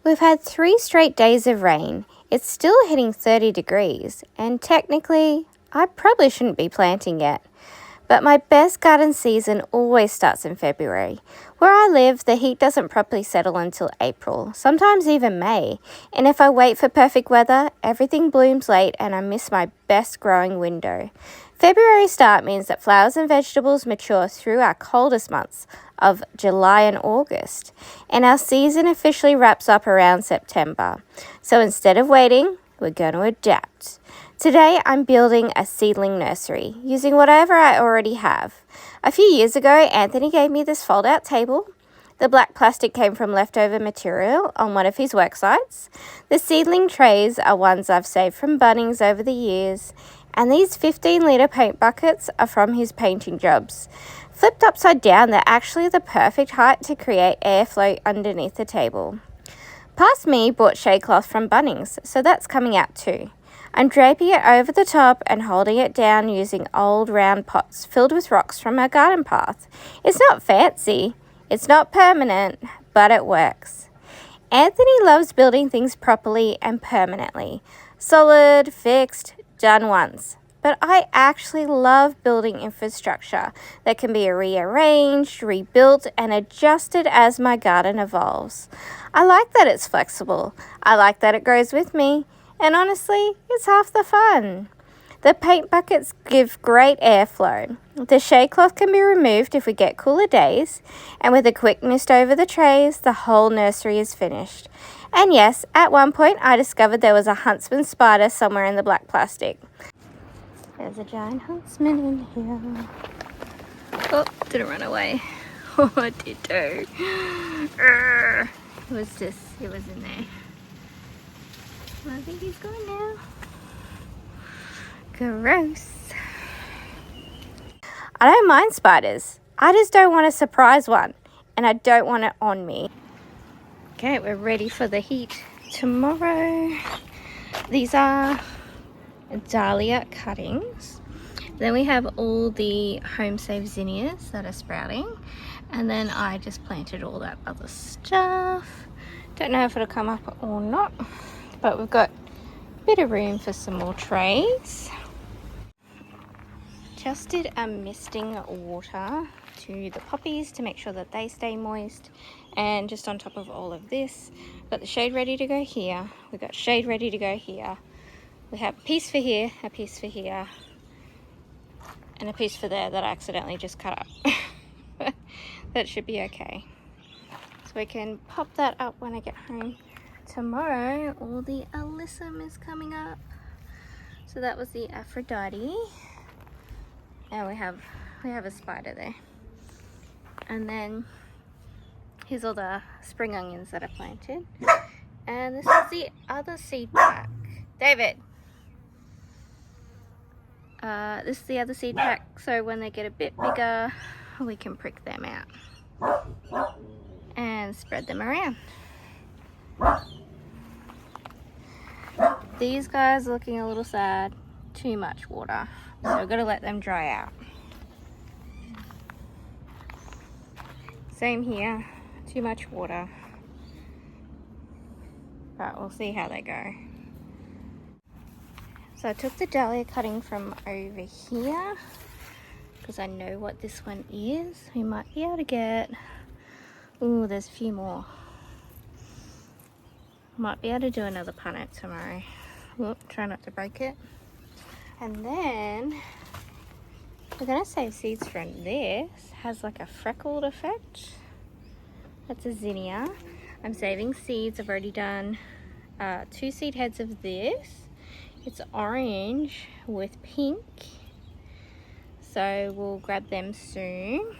We've had 3 straight days of rain. It's still hitting 30 degrees, and technically, I probably shouldn't be planting yet. But my best garden season always starts in February. Where I live, the heat doesn't properly settle until April, sometimes even May. And if I wait for perfect weather, everything blooms late and I miss my best growing window. February start means that flowers and vegetables mature through our coldest months of July and August. And our season officially wraps up around September. So instead of waiting, we're going to adapt. Today I'm building a seedling nursery using whatever I already have. A few years ago, Anthony gave me this fold-out table. The black plastic came from leftover material on one of his work sites. The seedling trays are ones I've saved from Bunnings over the years. And these 15-litre paint buckets are from his painting jobs. Flipped upside down, they're actually the perfect height to create airflow underneath the table. Past me bought shade cloth from Bunnings, so that's coming out too. I'm draping it over the top and holding it down using old round pots filled with rocks from our garden path. It's not fancy, it's not permanent, but it works. Anthony loves building things properly and permanently. Solid, fixed, done once. But I actually love building infrastructure that can be rearranged, rebuilt, and adjusted as my garden evolves. I like that it's flexible. I like that it grows with me. And honestly, it's half the fun. The paint buckets give great airflow. The shade cloth can be removed if we get cooler days, and with a quick mist over the trays, the whole nursery is finished. And yes, at one point I discovered there was a huntsman spider somewhere in the black plastic. There's a giant huntsman in here. Oh, didn't run away. Oh, I did too. It was in there. I think he's gone now. Gross. I don't mind spiders. I just don't want a surprise one. And I don't want it on me. Okay, we're ready for the heat tomorrow. These are dahlia cuttings. Then we have all the home saved zinnias that are sprouting. And then I just planted all that other stuff. Don't know if it'll come up or not. But we've got a bit of room for some more trays. Just did a misting water to the poppies to make sure that they stay moist. And just on top of all of this, we've got the shade ready to go here. We've got shade ready to go here. We have a piece for here, a piece for here, and a piece for there that I accidentally just cut up. That should be okay. So we can pop that up when I get home. Tomorrow, all the alyssum is coming up. So that was the Aphrodite. And we have a spider there. And then here's all the spring onions that I planted. And this is the other seed pack. David! This is the other seed pack, so when they get a bit bigger, we can prick them out and spread them around. These guys are looking a little sad. Too much water, so we've got to let them dry out. Same here, too much water, but we'll see how they go. So I took the dahlia cutting from over here because I know what this one is. We might be able to get, ooh, there's a few more. Might be able to do another punnet tomorrow. Whoop, try not to break it. And then we're gonna save seeds from this. Has like a freckled effect. That's a zinnia. I'm saving seeds. I've already done 2 seed heads of this. It's orange with pink. So we'll grab them soon.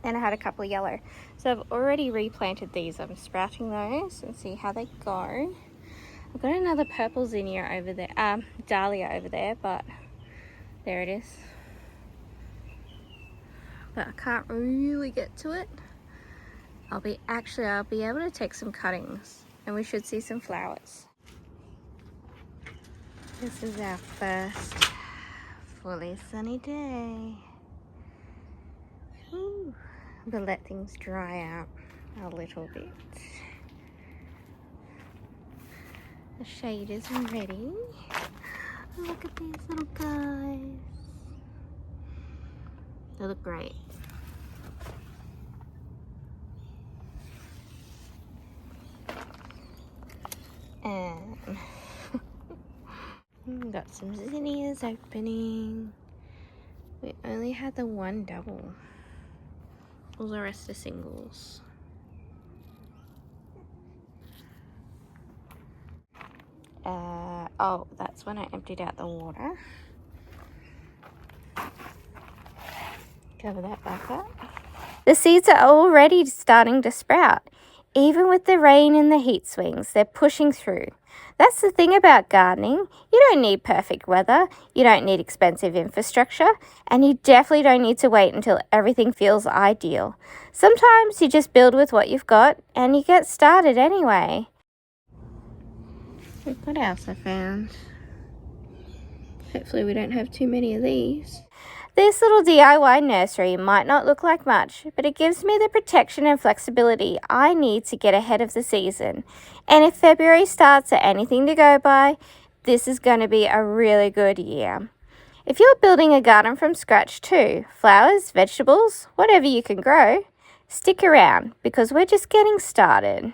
And I had a couple of yellow. So I've already replanted these. I'm sprouting those and see how they go. I've got another purple zinnia over there, dahlia over there, but there it is. But I can't really get to it. I'll be able to take some cuttings and we should see some flowers. This is our first fully sunny day. Ooh. But let things dry out a little bit. The shaders are ready. Look at these little guys. They look great. And got some zinnias opening. We only had the one double. All the rest are singles. Oh, that's when I emptied out the water. Cover that back up. The seeds are already starting to sprout. Even with the rain and the heat swings, they're pushing through. That's the thing about gardening. You don't need perfect weather, you don't need expensive infrastructure, and you definitely don't need to wait until everything feels ideal. Sometimes you just build with what you've got and you get started anyway. Look what else I found. Hopefully we don't have too many of these. This little DIY nursery might not look like much, but it gives me the protection and flexibility I need to get ahead of the season. And if February starts at anything to go by, this is going to be a really good year. If you're building a garden from scratch too, flowers, vegetables, whatever you can grow, stick around because we're just getting started.